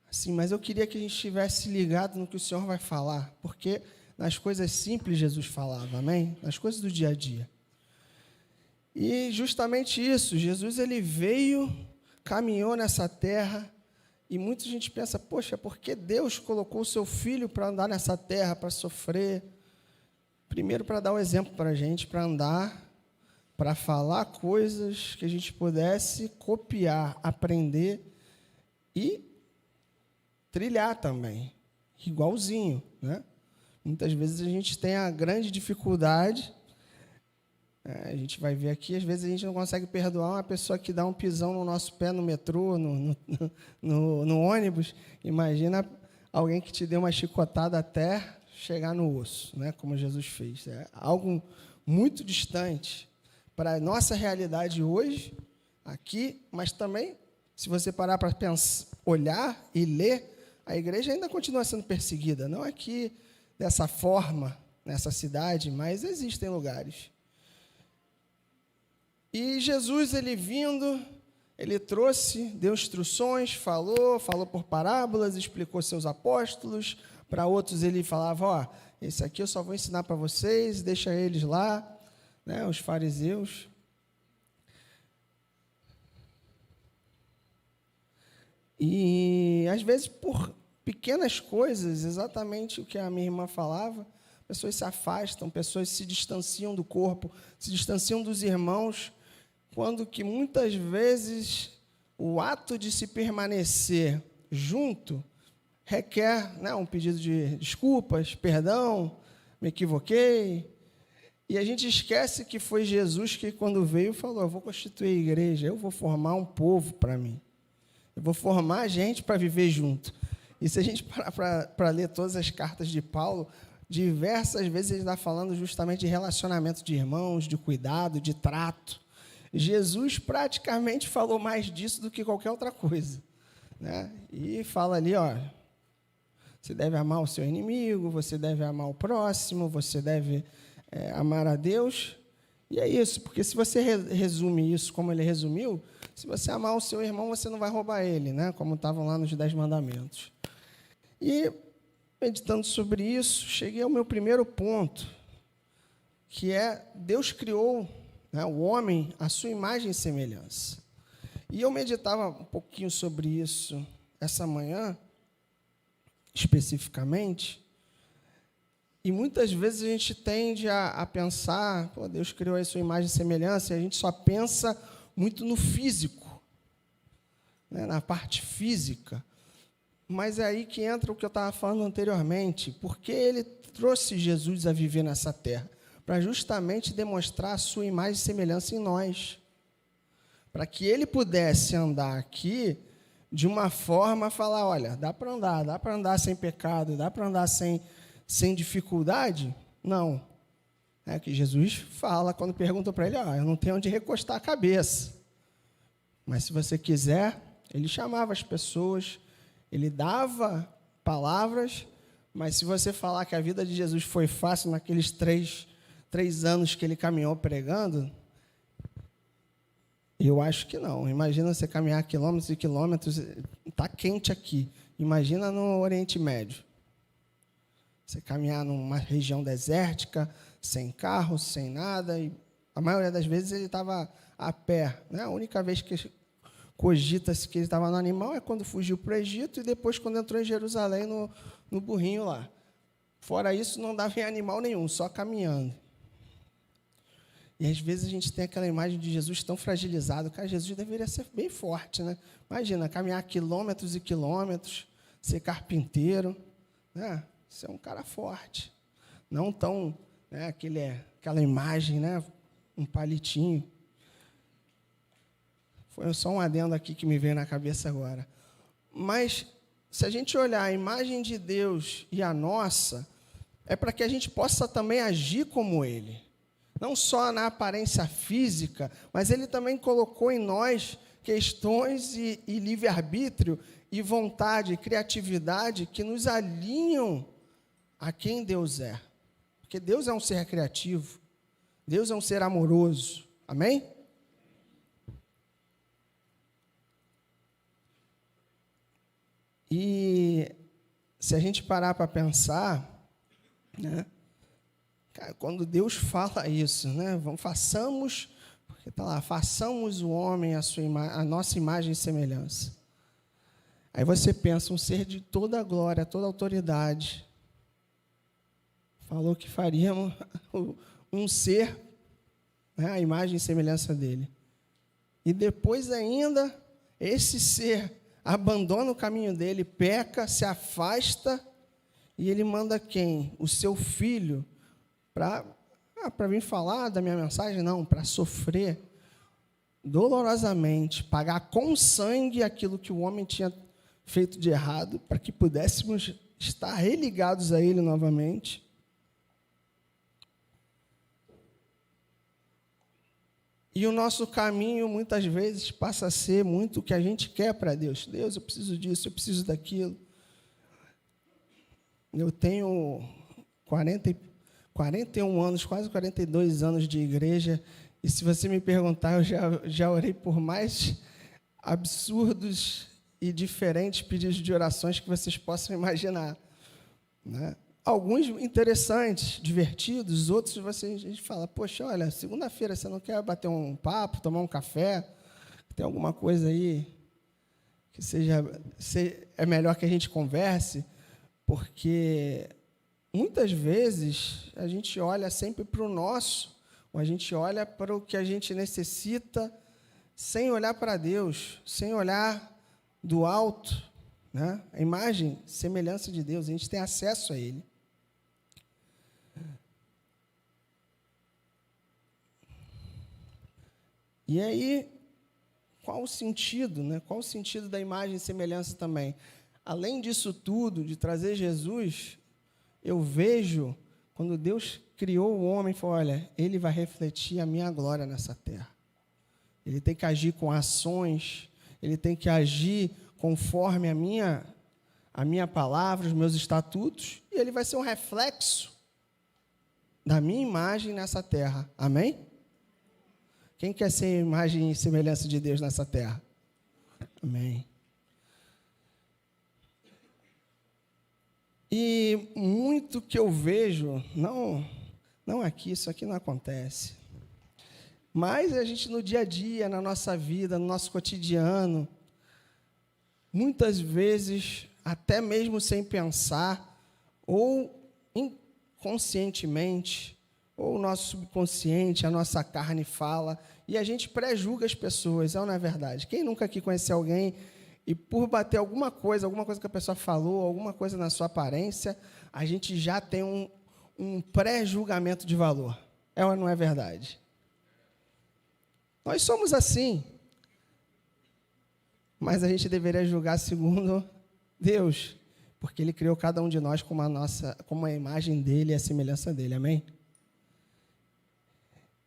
assim, mas eu queria que a gente estivesse ligado no que o Senhor vai falar, porque nas coisas simples Jesus falava, amém? Nas coisas do dia a dia. E justamente isso, Jesus ele veio, caminhou nessa terra, e muita gente pensa, poxa, por que Deus colocou o seu filho para andar nessa terra, para sofrer? Primeiro, para dar um exemplo para a gente, para andar, para falar coisas que a gente pudesse copiar, aprender e trilhar também, igualzinho, né? Muitas vezes a gente tem a grande dificuldade, a gente vai ver aqui, às vezes a gente não consegue perdoar uma pessoa que dá um pisão no nosso pé no metrô, no ônibus. Imagina alguém que te deu uma chicotada até chegar no osso, né? Como Jesus fez. É algo muito distante para a nossa realidade hoje, aqui, mas também, se você parar para pensar, olhar e ler, a igreja ainda continua sendo perseguida, não aqui dessa forma, nessa cidade, mas existem lugares. E Jesus, ele vindo, ele trouxe, deu instruções, falou por parábolas, explicou seus apóstolos, para outros ele falava, ó, esse aqui eu só vou ensinar para vocês, deixa eles lá, né, os fariseus. E, às vezes, por pequenas coisas, exatamente o que a minha irmã falava, pessoas se afastam, pessoas se distanciam do corpo, se distanciam dos irmãos, quando que muitas vezes o ato de se permanecer junto requer, né, um pedido de desculpas, perdão, me equivoquei. E a gente esquece que foi Jesus que, quando veio, falou, eu vou constituir a igreja, eu vou formar um povo para mim. Eu vou formar gente para viver junto. E se a gente parar para ler todas as cartas de Paulo, diversas vezes ele está falando justamente de relacionamento de irmãos, de cuidado, de trato. Jesus praticamente falou mais disso do que qualquer outra coisa, né? E fala ali, ó, você deve amar o seu inimigo, você deve amar o próximo, você deve amar a Deus. E é isso, porque se você resume isso como ele resumiu, se você amar o seu irmão, você não vai roubar ele, né? Como estavam lá nos 10 mandamentos. E, meditando sobre isso, cheguei ao meu primeiro ponto, que é Deus criou, né, o homem à sua imagem e semelhança. E eu meditava um pouquinho sobre isso essa manhã, especificamente, e muitas vezes a gente tende a pensar, pô, Deus criou a sua imagem e semelhança, e a gente só pensa muito no físico, né, na parte física. Mas é aí que entra o que eu estava falando anteriormente, porque ele trouxe Jesus a viver nessa terra, para justamente demonstrar a sua imagem e semelhança em nós, para que ele pudesse andar aqui de uma forma, falar, olha, dá para andar sem pecado, dá para andar sem dificuldade? Não. É que Jesus fala, quando perguntam para ele, eu não tenho onde recostar a cabeça. Mas se você quiser, ele chamava as pessoas, ele dava palavras, mas se você falar que a vida de Jesus foi fácil naqueles três anos que ele caminhou pregando, eu acho que não. Imagina você caminhar quilômetros e quilômetros, está quente aqui. Imagina no Oriente Médio. Você caminhar numa região desértica, sem carro, sem nada, e a maioria das vezes ele estava a pé, né? A única vez que cogita-se que ele estava no animal é quando fugiu para o Egito e depois quando entrou em Jerusalém no burrinho lá. Fora isso, não dava em animal nenhum, só caminhando. E às vezes a gente tem aquela imagem de Jesus tão fragilizado. Cara, Jesus deveria ser bem forte, né? Imagina, caminhar quilômetros e quilômetros, ser carpinteiro, né? Ser um cara forte. Não tão, né, aquela imagem, né? Um palitinho. Foi só um adendo aqui que me veio na cabeça agora. Mas, se a gente olhar a imagem de Deus e a nossa, é para que a gente possa também agir como Ele. Não só na aparência física, mas Ele também colocou em nós questões e livre-arbítrio e vontade, criatividade que nos alinham a quem Deus é. Porque Deus é um ser criativo, Deus é um ser amoroso. Amém? E se a gente parar para pensar, né? Cara, quando Deus fala isso, né? Façamos, porque está lá, façamos o homem a nossa imagem e semelhança. Aí você pensa, um ser de toda a glória, toda a autoridade, falou que faríamos um ser, né, a imagem e semelhança dele. E depois ainda, esse ser abandona o caminho dele, peca, se afasta, e ele manda quem? O seu filho, para vir falar da minha mensagem? Não, para sofrer dolorosamente, pagar com sangue aquilo que o homem tinha feito de errado, para que pudéssemos estar religados a ele novamente. E o nosso caminho, muitas vezes, passa a ser muito o que a gente quer para Deus. Deus, eu preciso disso, eu preciso daquilo. Eu tenho 41 anos, quase 42 anos de igreja, e se você me perguntar, eu já orei por mais absurdos e diferentes pedidos de orações que vocês possam imaginar, né? Alguns interessantes, divertidos, outros a gente fala, poxa, olha, segunda-feira você não quer bater um papo, tomar um café? Tem alguma coisa aí que é melhor que a gente converse? Porque muitas vezes a gente olha sempre para o nosso, ou a gente olha para o que a gente necessita, sem olhar para Deus, sem olhar do alto, né? A imagem, semelhança de Deus, a gente tem acesso a Ele. E aí, qual o sentido, né? Qual o sentido da imagem e semelhança também? Além disso tudo, de trazer Jesus, eu vejo, quando Deus criou o homem, falou, olha, ele vai refletir a minha glória nessa terra. Ele tem que agir com ações, ele tem que agir conforme a minha palavra, os meus estatutos, e ele vai ser um reflexo da minha imagem nessa terra. Amém? Quem quer ser imagem e semelhança de Deus nessa terra? Amém. E muito que eu vejo, não aqui, isso aqui não acontece, mas a gente no dia a dia, na nossa vida, no nosso cotidiano, muitas vezes, até mesmo sem pensar, ou inconscientemente, ou o nosso subconsciente, a nossa carne fala, e a gente pré-julga as pessoas, não é verdade? Quem nunca aqui conheceu alguém e por bater alguma coisa que a pessoa falou, alguma coisa na sua aparência, a gente já tem um pré-julgamento de valor. É ou não é verdade? Nós somos assim, mas a gente deveria julgar segundo Deus, porque Ele criou cada um de nós como a imagem dEle e a semelhança dEle, amém?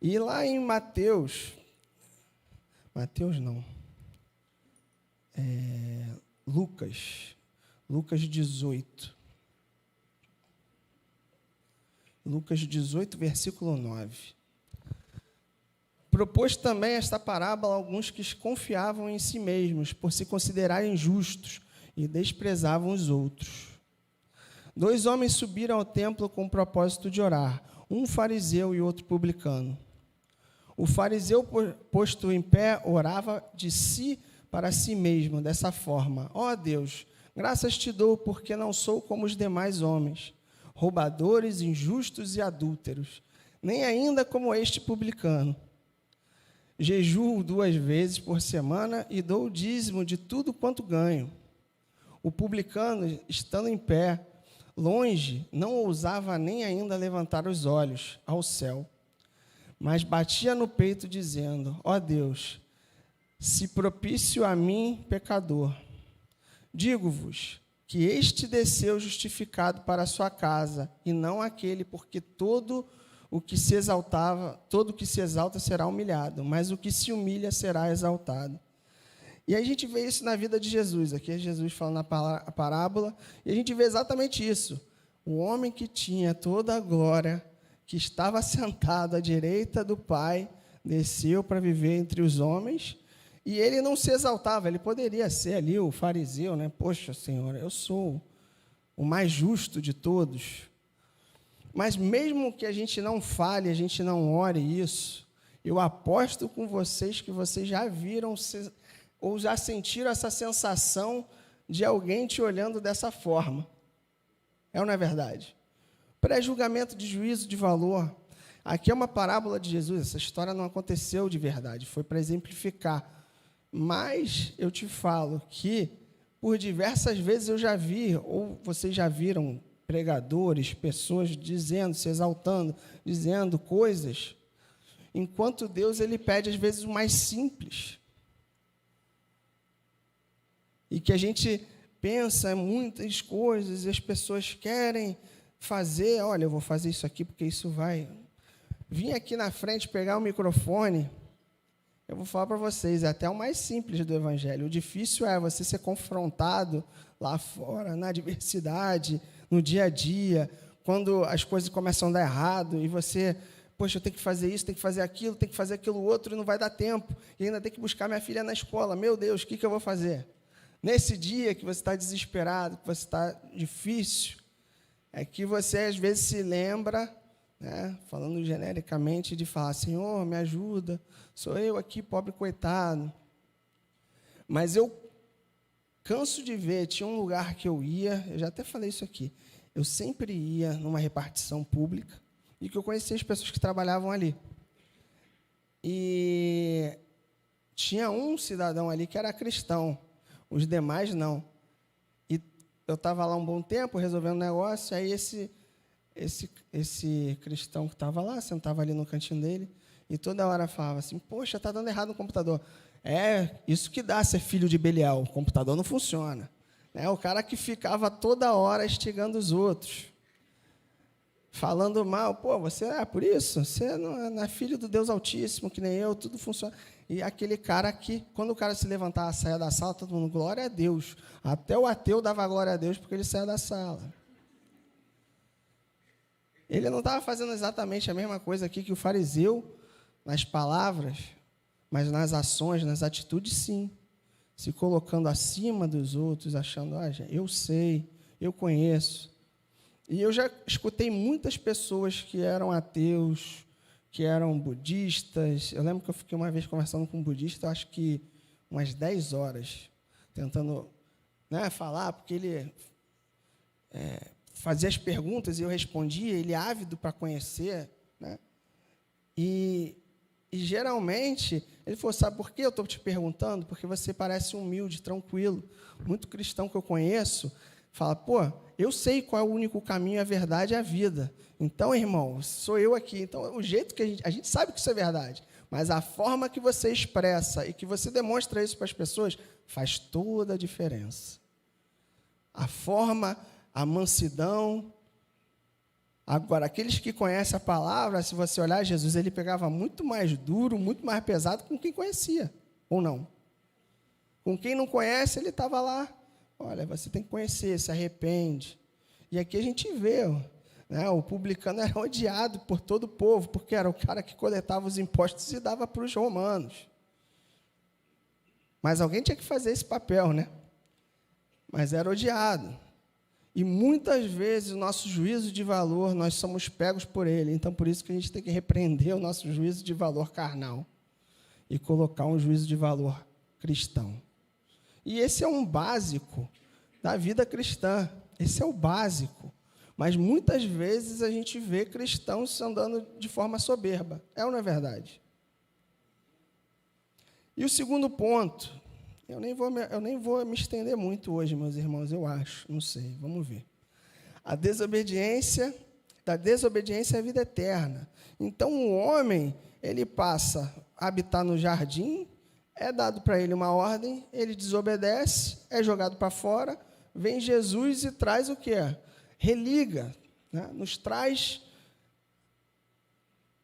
E lá em Mateus não, Lucas 18. Lucas 18, versículo 9. Propôs também esta parábola a alguns que confiavam em si mesmos, por se considerarem justos, e desprezavam os outros. 2 homens subiram ao templo com o propósito de orar, um fariseu e outro publicano. O fariseu, posto em pé, orava de si para si mesmo, dessa forma: ó Deus, graças te dou, porque não sou como os demais homens, roubadores, injustos e adúlteros, nem ainda como este publicano. Jejuo 2 vezes por semana e dou o dízimo de tudo quanto ganho. O publicano, estando em pé, longe, não ousava nem ainda levantar os olhos ao céu, mas batia no peito, dizendo: ó Deus, se propício a mim, pecador. Digo-vos que este desceu justificado para a sua casa, e não aquele, porque todo o que se exalta será humilhado, mas o que se humilha será exaltado. E aí a gente vê isso na vida de Jesus. Aqui é Jesus falando na parábola, e a gente vê exatamente isso. O homem que tinha toda a glória, que estava sentado à direita do Pai, desceu para viver entre os homens, e ele não se exaltava. Ele poderia ser ali o fariseu, né? Poxa, Senhor, eu sou o mais justo de todos. Mas mesmo que a gente não fale, a gente não ore isso, eu aposto com vocês que vocês já viram ou já sentiram essa sensação de alguém te olhando dessa forma. É ou não é verdade? Pré-julgamento de juízo de valor. Aqui é uma parábola de Jesus, essa história não aconteceu de verdade, foi para exemplificar. Mas eu te falo que, por diversas vezes eu já vi, ou vocês já viram, pregadores, pessoas dizendo, se exaltando, dizendo coisas, enquanto Deus ele pede às vezes o mais simples. E que a gente pensa em muitas coisas e as pessoas querem fazer, olha, eu vou fazer isso aqui porque isso vai... Vim aqui na frente pegar o microfone, eu vou falar para vocês, é até o mais simples do Evangelho. O difícil é você ser confrontado lá fora, na adversidade, no dia a dia, quando as coisas começam a dar errado e você, poxa, eu tenho que fazer isso, tenho que fazer aquilo outro e não vai dar tempo. E ainda tenho que buscar minha filha na escola. Meu Deus, o que eu vou fazer? Nesse dia que você está desesperado, que você está difícil, é que você às vezes se lembra, né, falando genericamente, de falar, Senhor, me ajuda, sou eu aqui, pobre coitado. Mas eu canso de ver, tinha um lugar que eu ia, eu já até falei isso aqui, eu sempre ia numa repartição pública e que eu conhecia as pessoas que trabalhavam ali. E tinha um cidadão ali que era cristão, os demais não. E eu estava lá um bom tempo, resolvendo um negócio, aí esse cristão que estava lá, sentava ali no cantinho dele, e toda hora falava assim, poxa, está dando errado no computador. É, isso que dá ser filho de Belial, o computador não funciona. É o cara que ficava toda hora instigando os outros, falando mal, pô, você é por isso? Você não é filho do Deus Altíssimo, que nem eu, tudo funciona. E aquele cara que, quando o cara se levantava, saia da sala, todo mundo, glória a Deus. Até o ateu dava glória a Deus porque ele saia da sala. Ele não estava fazendo exatamente a mesma coisa aqui que o fariseu, nas palavras, mas nas ações, nas atitudes, sim. Se colocando acima dos outros, achando, eu sei, eu conheço. E eu já escutei muitas pessoas que eram ateus, que eram budistas. Eu lembro que eu fiquei uma vez conversando com um budista, acho que umas 10 horas, tentando, né, falar, porque ele fazia as perguntas e eu respondia, ele ávido para conhecer, né? E geralmente, ele falou, sabe por que eu estou te perguntando? Porque você parece humilde, tranquilo. Muito cristão que eu conheço fala, pô, eu sei qual é o único caminho, a verdade e a vida. Então, irmão, sou eu aqui. Então, o jeito que a gente sabe que isso é verdade, mas a forma que você expressa e que você demonstra isso para as pessoas faz toda a diferença. A forma, a mansidão. Agora, aqueles que conhecem a palavra, se você olhar, Jesus, ele pegava muito mais duro, muito mais pesado com quem conhecia, ou não. Com quem não conhece, ele estava lá. Olha, você tem que conhecer, se arrepende. E aqui a gente vê, né, o publicano era odiado por todo o povo, porque era o cara que coletava os impostos e dava para os romanos. Mas alguém tinha que fazer esse papel, né? Mas era odiado. E muitas vezes o nosso juízo de valor, nós somos pegos por ele. Então, por isso que a gente tem que repreender o nosso juízo de valor carnal e colocar um juízo de valor cristão. E esse é um básico da vida cristã. Esse é o básico. Mas muitas vezes a gente vê cristãos andando de forma soberba. É ou não é verdade? E o segundo ponto, eu nem vou me estender muito hoje, meus irmãos, eu acho, não sei, vamos ver. Da desobediência à vida eterna. Então, o homem, ele passa a habitar no jardim, é dado para ele uma ordem, ele desobedece, é jogado para fora, vem Jesus e traz o quê? Religa, né? Nos traz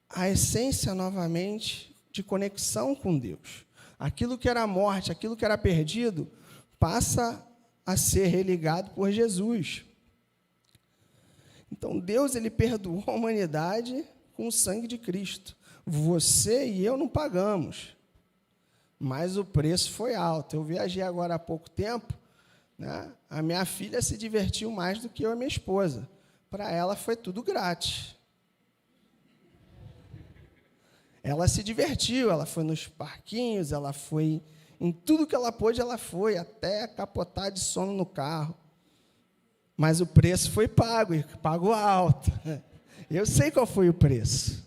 a essência novamente de conexão com Deus. Aquilo que era morte, aquilo que era perdido, passa a ser religado por Jesus. Então, Deus ele perdoou a humanidade com o sangue de Cristo. Você e eu não pagamos, mas o preço foi alto. Eu viajei agora há pouco tempo, né? A minha filha se divertiu mais do que eu e minha esposa. Para ela foi tudo grátis. Ela se divertiu, ela foi nos parquinhos, ela foi em tudo que ela pôde, ela foi, até capotar de sono no carro. Mas o preço foi pago, e pago alto. Eu sei qual foi o preço.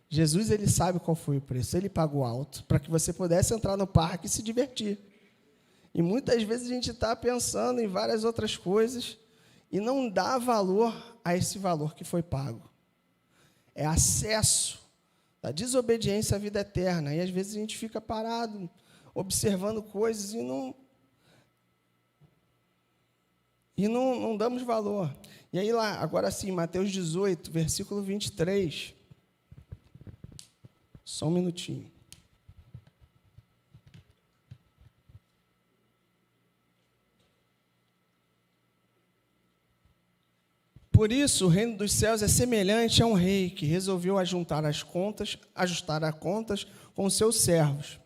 Jesus, ele sabe qual foi o preço. Ele pagou alto para que você pudesse entrar no parque e se divertir. E muitas vezes a gente está pensando em várias outras coisas e não dá valor a esse valor que foi pago. É acesso da desobediência à vida eterna. E às vezes a gente fica parado, observando coisas e não damos valor. E aí lá, agora sim, Mateus 18, versículo 23. Só um minutinho. Por isso, o reino dos céus é semelhante a um rei que resolveu ajustar as contas com seus servos.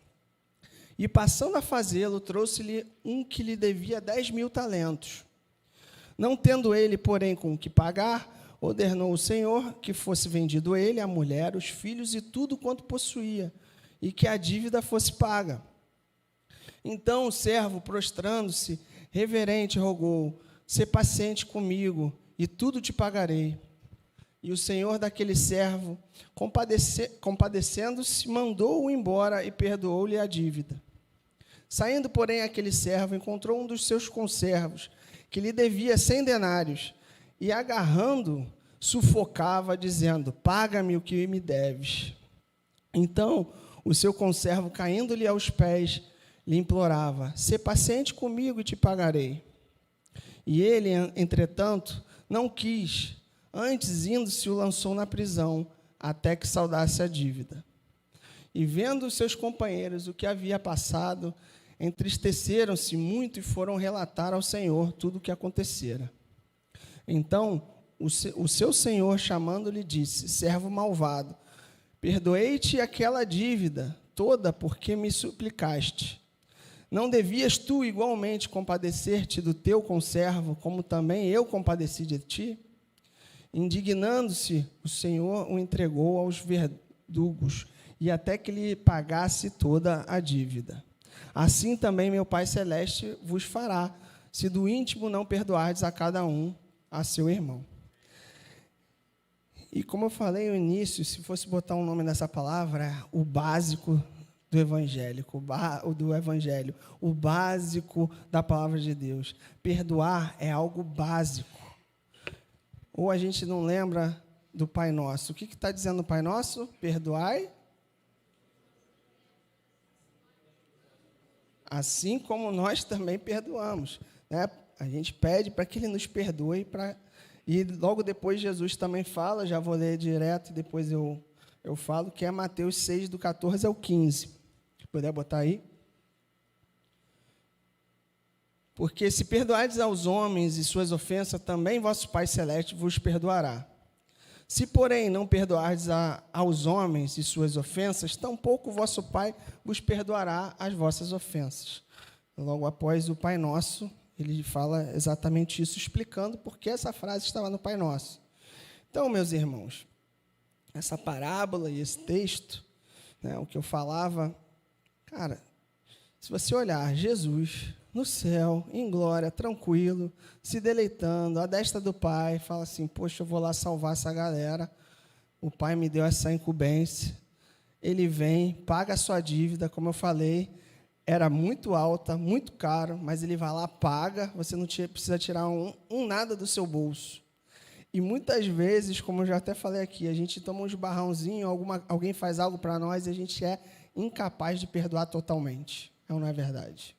E, passando a fazê-lo, trouxe-lhe um que lhe devia 10.000 talentos. Não tendo ele, porém, com o que pagar, ordenou o Senhor que fosse vendido ele, a mulher, os filhos e tudo quanto possuía, e que a dívida fosse paga. Então o servo, prostrando-se, reverente, rogou: sê paciente comigo, e tudo te pagarei. E o senhor daquele servo, compadecendo-se, mandou-o embora e perdoou-lhe a dívida. Saindo, porém, aquele servo encontrou um dos seus conservos, que lhe devia 100 denários, e agarrando, sufocava, dizendo: paga-me o que me deves. Então, o seu conservo, caindo-lhe aos pés, lhe implorava: sê paciente comigo e te pagarei. E ele, entretanto, não quis, antes indo-se o lançou na prisão, até que saudasse a dívida. E vendo os seus companheiros o que havia passado, entristeceram-se muito e foram relatar ao Senhor tudo o que acontecera. Então, o seu senhor, chamando-lhe, disse: servo malvado, perdoei-te aquela dívida toda porque me suplicaste. Não devias tu igualmente compadecer-te do teu conservo, como também eu compadeci de ti? Indignando-se, o Senhor o entregou aos verdugos, e até que lhe pagasse toda a dívida. Assim também meu Pai Celeste vos fará, se do íntimo não perdoardes a cada um a seu irmão. E como eu falei no início, se fosse botar um nome nessa palavra, o básico do Evangelho, o básico da palavra de Deus. Perdoar é algo básico. Ou a gente não lembra do Pai Nosso. O que está dizendo o Pai Nosso? Perdoai, assim como nós também perdoamos. Né? A gente pede para que Ele nos perdoe. E logo depois Jesus também fala, já vou ler direto e depois eu falo, que é Mateus 6, do 14 ao 15. Se puder botar aí. Porque se perdoardes aos homens e suas ofensas, também vosso Pai Celeste vos perdoará. Se, porém, não perdoardes aos homens e suas ofensas, tampouco vosso Pai vos perdoará as vossas ofensas. Logo após o Pai Nosso, ele fala exatamente isso, explicando por que essa frase estava no Pai Nosso. Então, meus irmãos, essa parábola e esse texto, né, o que eu falava, cara, se você olhar Jesus no céu, em glória, tranquilo, se deleitando, à destra do Pai, fala assim: poxa, eu vou lá salvar essa galera, o Pai me deu essa incumbência, ele vem, paga a sua dívida, como eu falei, era muito alta, muito caro, mas ele vai lá, paga, você não precisa tirar um nada do seu bolso. E muitas vezes, como eu já até falei aqui, a gente toma um esbarrãozinho, alguém faz algo para nós e a gente é incapaz de perdoar totalmente. É ou não é verdade?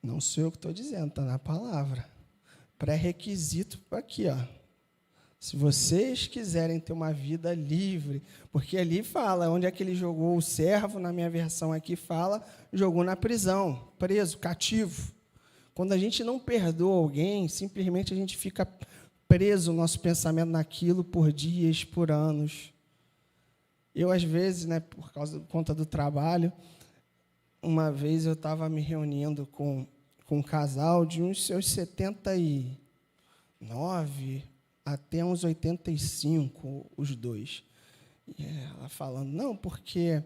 Não sou eu que estou dizendo, está na palavra. Pré-requisito aqui, ó. Se vocês quiserem ter uma vida livre, porque ali fala, onde é que ele jogou o servo, na minha versão aqui fala, jogou na prisão, preso, cativo. Quando a gente não perdoa alguém, simplesmente a gente fica preso o nosso pensamento naquilo por dias, por anos. Eu, às vezes, né, por conta do trabalho, uma vez eu estava me reunindo com um casal de uns seus 79 até uns 85, os dois. E ela falando, não, porque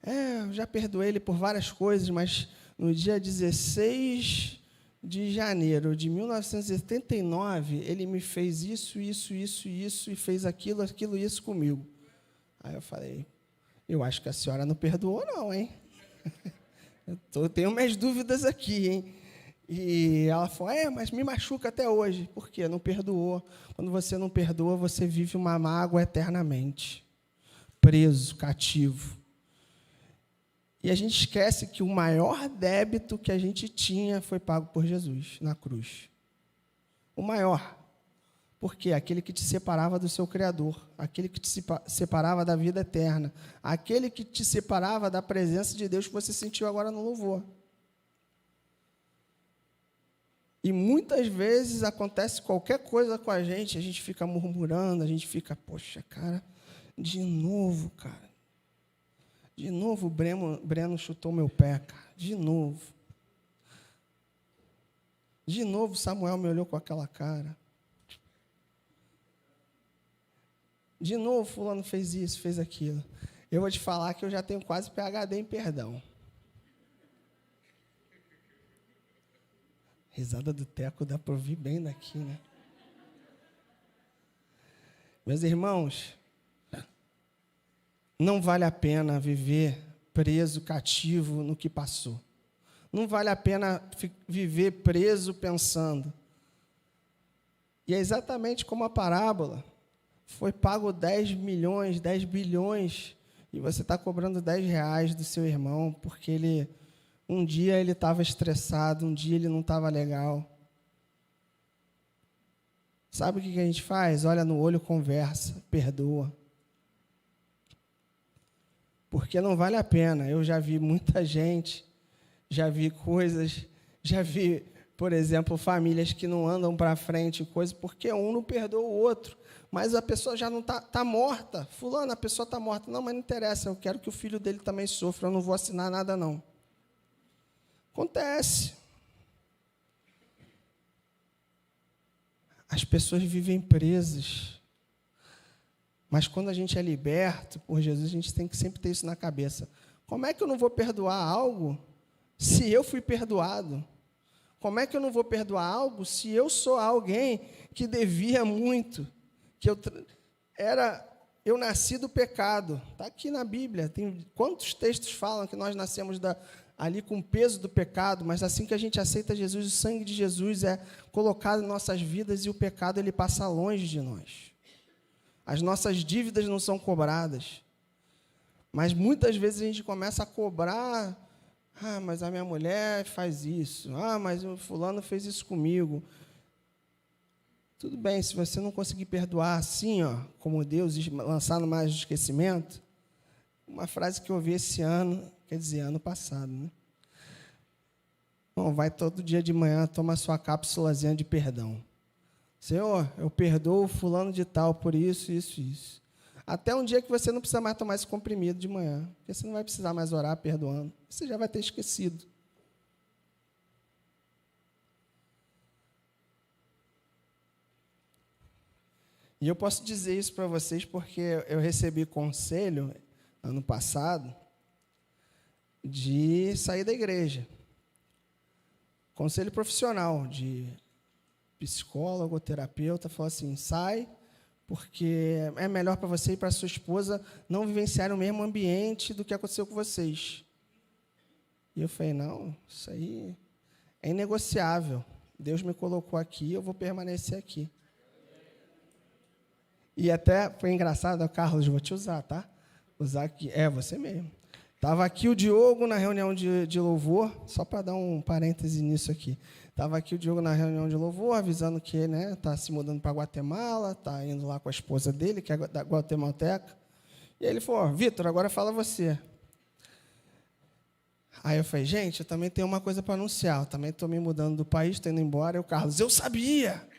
eu já perdoei ele por várias coisas, mas no dia 16 de janeiro de 1979, ele me fez isso, e fez aquilo, isso comigo. Aí eu falei, eu acho que a senhora não perdoou não, hein? Eu tenho minhas dúvidas aqui, hein? E ela falou, mas me machuca até hoje. Por quê? Não perdoou. Quando você não perdoa, você vive uma mágoa eternamente. Preso, cativo. E a gente esquece que o maior débito que a gente tinha foi pago por Jesus na cruz. O maior. Porque aquele que te separava do seu Criador, aquele que te separava da vida eterna, aquele que te separava da presença de Deus que você sentiu agora no louvor. E muitas vezes acontece qualquer coisa com a gente fica murmurando, a gente fica, poxa, cara, de novo, cara. De novo o Breno chutou meu pé, cara. De novo. De novo Samuel me olhou com aquela cara. De novo fulano fez isso, fez aquilo. Eu vou te falar que eu já tenho quase PhD em perdão. Risada do Teco dá para ouvir bem daqui, né? Meus irmãos, não vale a pena viver preso, cativo no que passou. Não vale a pena viver preso pensando. E é exatamente como a parábola. Foi pago 10 milhões, 10 bilhões, e você está cobrando 10 reais do seu irmão, porque um dia ele estava estressado, um dia ele não estava legal. Sabe o que a gente faz? Olha no olho, conversa, perdoa. Porque não vale a pena. Eu já vi muita gente, já vi coisas, já vi, por exemplo, famílias que não andam para frente, coisas, porque um não perdoa o outro. Mas a pessoa já não está morta. Fulano, a pessoa está morta. Não, mas não interessa, eu quero que o filho dele também sofra, eu não vou assinar nada, não. Acontece. As pessoas vivem presas. Mas quando a gente é liberto por Jesus, a gente tem que sempre ter isso na cabeça. Como é que eu não vou perdoar algo se eu fui perdoado? Como é que eu não vou perdoar algo se eu sou alguém que devia muito? Que eu nasci do pecado. Está aqui na Bíblia. Tem quantos textos falam que nós nascemos ali com o peso do pecado, mas assim que a gente aceita Jesus, o sangue de Jesus é colocado em nossas vidas e o pecado ele passa longe de nós. As nossas dívidas não são cobradas. Mas muitas vezes a gente começa a cobrar, mas a minha mulher faz isso, mas o fulano fez isso comigo. Tudo bem, se você não conseguir perdoar assim, como Deus, lançar no mar de esquecimento, uma frase que eu ouvi esse ano, quer dizer, ano passado, né? Bom, vai todo dia de manhã, toma sua cápsulazinha de perdão. Senhor, eu perdoo o fulano de tal por isso, isso, isso. Até um dia que você não precisa mais tomar esse comprimido de manhã, porque você não vai precisar mais orar perdoando, você já vai ter esquecido. E eu posso dizer isso para vocês porque eu recebi conselho, ano passado, de sair da igreja. Conselho profissional, de psicólogo, terapeuta, falou assim, sai, porque é melhor para você e para sua esposa não vivenciarem o mesmo ambiente do que aconteceu com vocês. E eu falei, não, isso aí é inegociável. Deus me colocou aqui, eu vou permanecer aqui. E até foi engraçado, Carlos, vou te usar, tá? Usar aqui, você mesmo. Estava aqui o Diogo na reunião de louvor, só para dar um parêntese nisso aqui. Estava aqui o Diogo na reunião de louvor, avisando que está se mudando para Guatemala, está indo lá com a esposa dele, que é da guatemalteca. E ele falou, Vitor, agora fala você. Aí eu falei, gente, eu também tenho uma coisa para anunciar, eu também estou me mudando do país, estou indo embora. E o Carlos, eu sabia!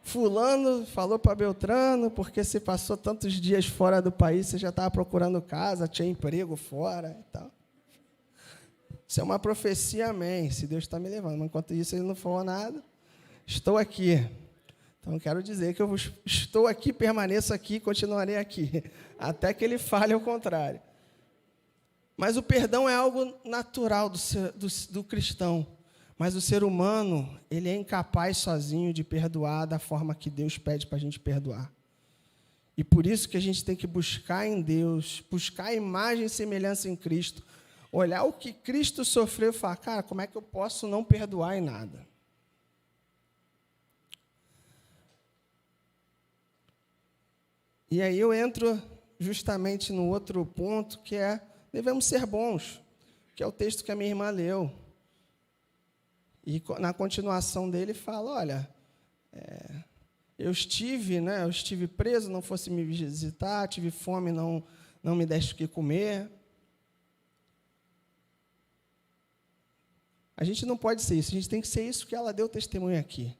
Fulano falou para Beltrano, porque você passou tantos dias fora do país, você já estava procurando casa, tinha emprego fora e tal. Se é uma profecia, amém. Se Deus está me levando. Mas enquanto isso, ele não falou nada. Estou aqui. Então, quero dizer que eu estou aqui, permaneço aqui, continuarei aqui. Até que ele fale ao contrário. Mas o perdão é algo natural do cristão. Mas o ser humano, ele é incapaz sozinho de perdoar da forma que Deus pede para a gente perdoar. E por isso que a gente tem que buscar em Deus, buscar a imagem e semelhança em Cristo, olhar o que Cristo sofreu e falar, cara, como é que eu posso não perdoar em nada? E aí eu entro justamente no outro ponto, que é, devemos ser bons, que é o texto que a minha irmã leu. E na continuação dele fala, olha, eu estive preso, não fosse me visitar, tive fome, não me deste o que comer. A gente não pode ser isso, a gente tem que ser isso que ela deu testemunho aqui.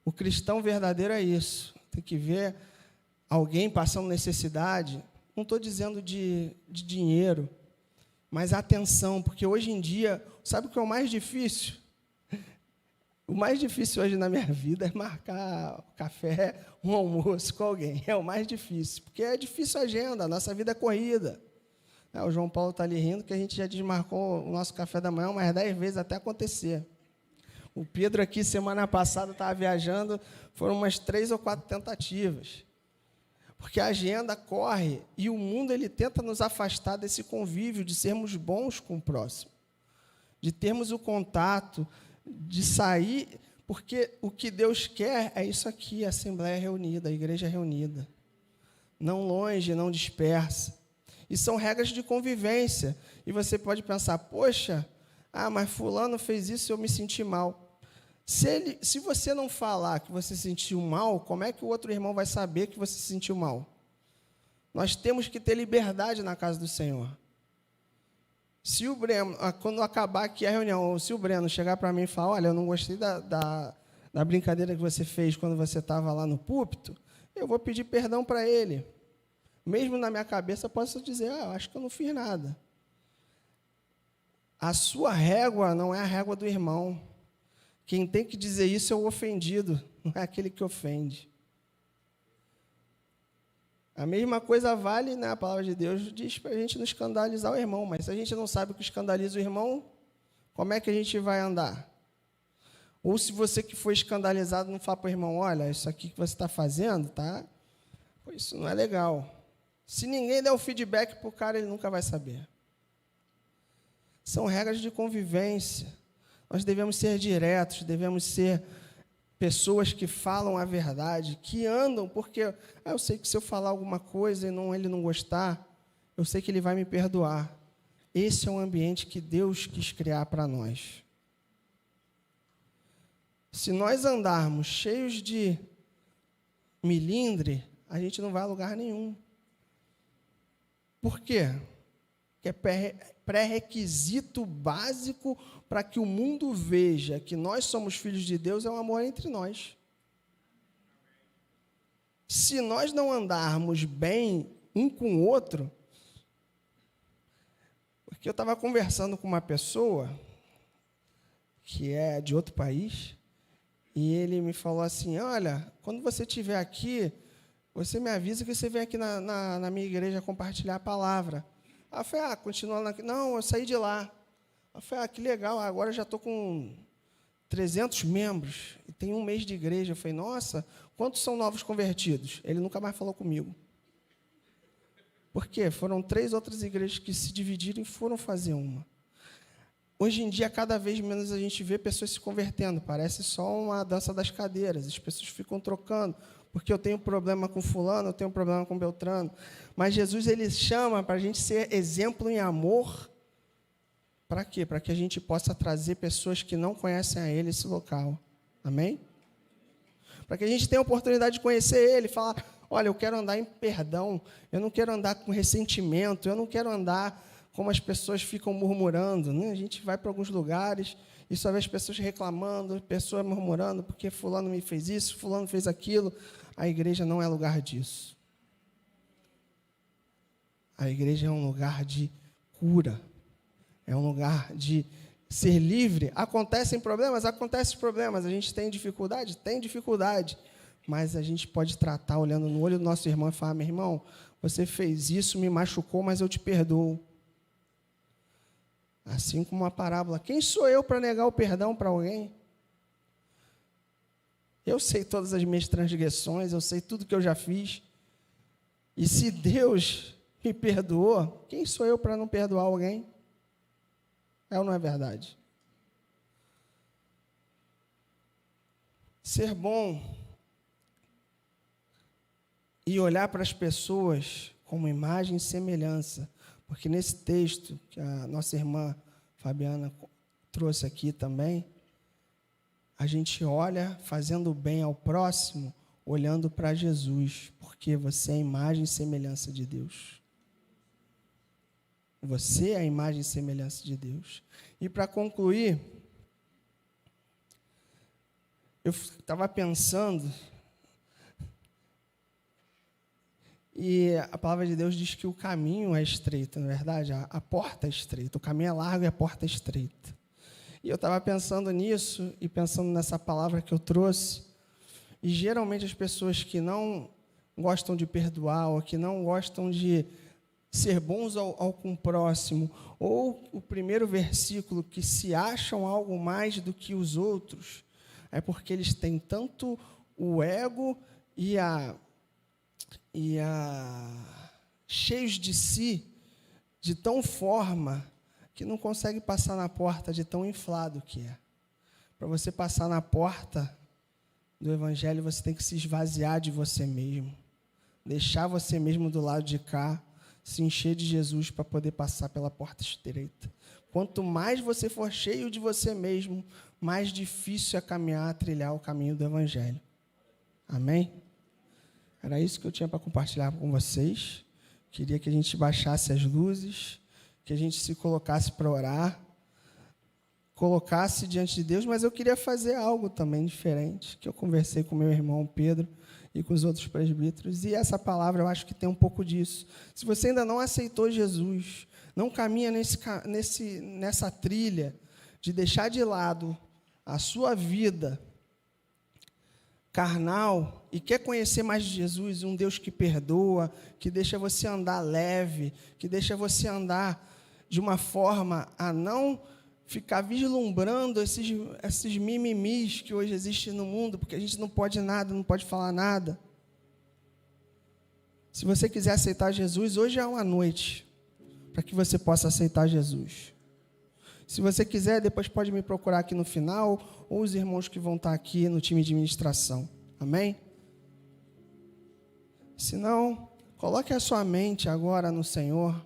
O cristão verdadeiro é isso, tem que ver alguém passando necessidade, não estou dizendo de dinheiro, mas atenção, porque hoje em dia, sabe o que é o mais difícil? O mais difícil hoje na minha vida é marcar um café, um almoço com alguém. É o mais difícil, porque é difícil a agenda, a nossa vida é corrida. O João Paulo está ali rindo que a gente já desmarcou o nosso café da manhã umas 10 vezes até acontecer. O Pedro aqui, semana passada, estava viajando, foram umas 3 ou 4 tentativas. Porque a agenda corre e o mundo ele tenta nos afastar desse convívio, de sermos bons com o próximo, de termos o contato, de sair, porque o que Deus quer é isso aqui, a Assembleia reunida, a igreja reunida. Não longe, não dispersa. E são regras de convivência. E você pode pensar, poxa, mas fulano fez isso e eu me senti mal. Se você não falar que você se sentiu mal, como é que o outro irmão vai saber que você se sentiu mal? Nós temos que ter liberdade na casa do Senhor. Se o Breno, quando acabar aqui a reunião, ou se o Breno chegar para mim e falar, olha, eu não gostei da brincadeira que você fez quando você estava lá no púlpito, eu vou pedir perdão para ele. Mesmo na minha cabeça, eu posso dizer, eu acho que eu não fiz nada. A sua régua não é a régua do irmão. Quem tem que dizer isso é o ofendido, não é aquele que ofende. A mesma coisa vale, né? A palavra de Deus diz para a gente não escandalizar o irmão, mas se a gente não sabe o que escandaliza o irmão, como é que a gente vai andar? Ou se você que foi escandalizado não fala para o irmão, olha, isso aqui que você está fazendo, tá? Pô, isso não é legal. Se ninguém der o feedback para o cara, ele nunca vai saber. São regras de convivência. Nós devemos ser diretos, devemos ser pessoas que falam a verdade, que andam, porque eu sei que se eu falar alguma coisa e ele não gostar, eu sei que ele vai me perdoar. Esse é um ambiente que Deus quis criar para nós. Se nós andarmos cheios de milindre, a gente não vai a lugar nenhum. Por quê? Porque é pré-requisito básico para que o mundo veja que nós somos filhos de Deus, é o amor entre nós. Se nós não andarmos bem um com o outro, porque eu estava conversando com uma pessoa que é de outro país, e ele me falou assim, olha, quando você estiver aqui, você me avisa que você vem aqui na minha igreja compartilhar a palavra. Aí eu falei, continuando aqui. Não, eu saí de lá. Eu falei, que legal, agora eu já estou com 300 membros, e tem 1 mês de igreja. Eu falei, nossa, quantos são novos convertidos? Ele nunca mais falou comigo. Por quê? Foram 3 outras igrejas que se dividiram e foram fazer uma. Hoje em dia, cada vez menos a gente vê pessoas se convertendo, parece só uma dança das cadeiras, as pessoas ficam trocando, porque eu tenho problema com fulano, eu tenho problema com Beltrano. Mas Jesus, ele chama para a gente ser exemplo em amor. Para quê? Para que a gente possa trazer pessoas que não conhecem a Ele esse local. Amém? Para que a gente tenha a oportunidade de conhecer Ele, falar, olha, eu quero andar em perdão, eu não quero andar com ressentimento, eu não quero andar como as pessoas ficam murmurando. Né? A gente vai para alguns lugares e só vê as pessoas reclamando, pessoas murmurando, porque fulano me fez isso, fulano fez aquilo. A igreja não é lugar disso. A igreja é um lugar de cura. é um lugar de ser livre. Acontecem problemas? Acontecem problemas. A gente tem dificuldade? Tem dificuldade. Mas a gente pode tratar olhando no olho do nosso irmão e falar: meu irmão, você fez isso, me machucou, mas eu te perdoo. Assim como uma parábola. Quem sou eu para negar o perdão para alguém? Eu sei todas as minhas transgressões, eu sei tudo que eu já fiz. E se Deus me perdoou, quem sou eu para não perdoar alguém? É ou não é verdade? Ser bom e olhar para as pessoas como imagem e semelhança, porque nesse texto que a nossa irmã Fabiana trouxe aqui também, a gente olha fazendo bem ao próximo, olhando para Jesus, porque você é a imagem e semelhança de Deus. Você é a imagem e semelhança de Deus. E para concluir, eu estava pensando, e a palavra de Deus diz que o caminho é estreito, não é verdade? A porta é estreita, o caminho é largo e a porta é estreita. E eu estava pensando nisso, e pensando nessa palavra que eu trouxe, e geralmente as pessoas que não gostam de perdoar, ou que não gostam de ser bons ao com o próximo, ou o primeiro versículo, que se acham algo mais do que os outros, é porque eles têm tanto o ego e a cheios de si, de tão forma, que não consegue passar na porta de tão inflado que é. Para você passar na porta do Evangelho, você tem que se esvaziar de você mesmo, deixar você mesmo do lado de cá, se encher de Jesus para poder passar pela porta estreita. Quanto mais você for cheio de você mesmo, mais difícil é caminhar, trilhar o caminho do Evangelho. Amém? Era isso que eu tinha para compartilhar com vocês. Queria que a gente baixasse as luzes, que a gente se colocasse para orar, colocasse diante de Deus, mas eu queria fazer algo também diferente, que eu conversei com meu irmão Pedro e com os outros presbíteros, e essa palavra eu acho que tem um pouco disso. Se você ainda não aceitou Jesus, não caminha nessa trilha de deixar de lado a sua vida carnal e quer conhecer mais de Jesus, um Deus que perdoa, que deixa você andar leve, que deixa você andar de uma forma a não ficar vislumbrando esses mimimis que hoje existem no mundo, porque a gente não pode nada, não pode falar nada. Se você quiser aceitar Jesus, hoje é uma noite para que você possa aceitar Jesus. Se você quiser, depois pode me procurar aqui no final, ou os irmãos que vão estar aqui no time de ministração. Amém? Se não, coloque a sua mente agora no Senhor,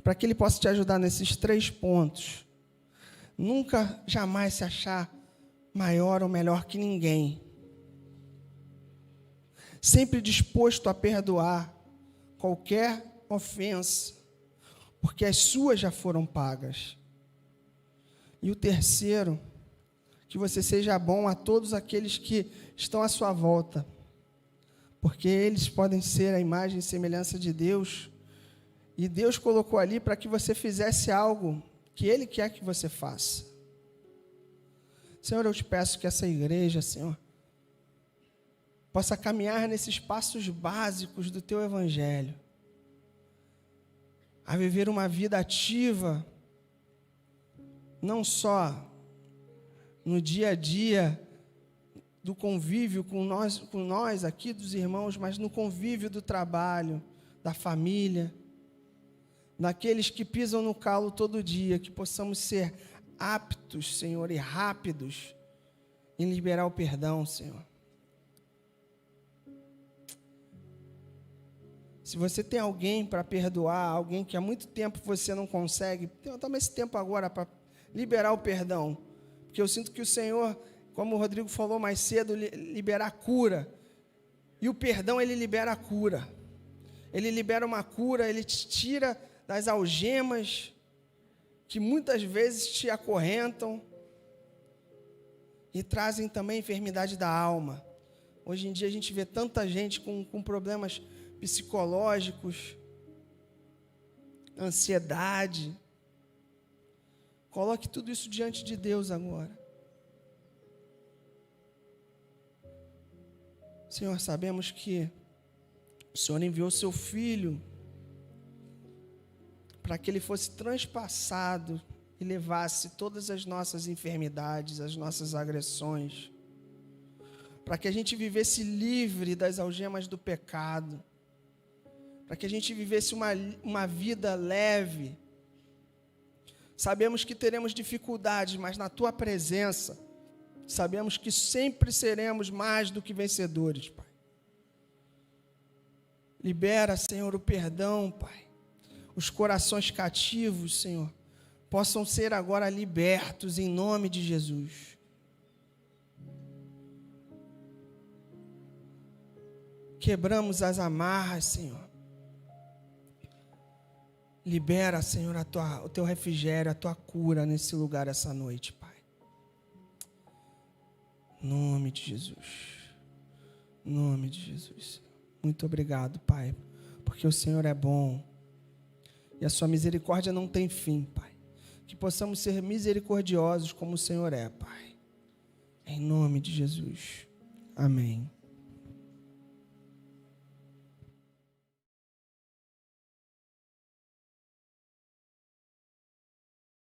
para que Ele possa te ajudar nesses 3 pontos. Nunca, jamais se achar maior ou melhor que ninguém. Sempre disposto a perdoar qualquer ofensa, porque as suas já foram pagas. E o terceiro, que você seja bom a todos aqueles que estão à sua volta, porque eles podem ser a imagem e semelhança de Deus, e Deus colocou ali para que você fizesse algo que Ele quer que você faça. Senhor, eu te peço que essa igreja, Senhor, possa caminhar nesses passos básicos do Teu Evangelho, a viver uma vida ativa, não só no dia a dia do convívio com nós aqui, dos irmãos, mas no convívio do trabalho, da família, daqueles que pisam no calo todo dia, que possamos ser aptos, Senhor, e rápidos em liberar o perdão, Senhor. Se você tem alguém para perdoar, alguém que há muito tempo você não consegue, toma esse tempo agora para liberar o perdão. Porque eu sinto que o Senhor, como o Rodrigo falou mais cedo, libera a cura. E o perdão, ele libera a cura. Ele libera uma cura, ele te tira das algemas que muitas vezes te acorrentam e trazem também enfermidade da alma. Hoje em dia a gente vê tanta gente com problemas psicológicos, ansiedade, Coloque tudo isso diante de Deus agora. Senhor, sabemos que o Senhor enviou seu Filho para que Ele fosse transpassado e levasse todas as nossas enfermidades, as nossas agressões, para que a gente vivesse livre das algemas do pecado, para que a gente vivesse uma vida leve. Sabemos que teremos dificuldades, mas na Tua presença, sabemos que sempre seremos mais do que vencedores, Pai. Libera, Senhor, o perdão, Pai. Os corações cativos, Senhor, possam ser agora libertos em nome de Jesus. Quebramos as amarras, Senhor. Libera, Senhor, o Teu refrigério, a Tua cura nesse lugar essa noite, Pai. Em nome de Jesus. Em nome de Jesus. Muito obrigado, Pai, porque o Senhor é bom e a Sua misericórdia não tem fim, Pai. Que possamos ser misericordiosos como o Senhor é, Pai. Em nome de Jesus. Amém.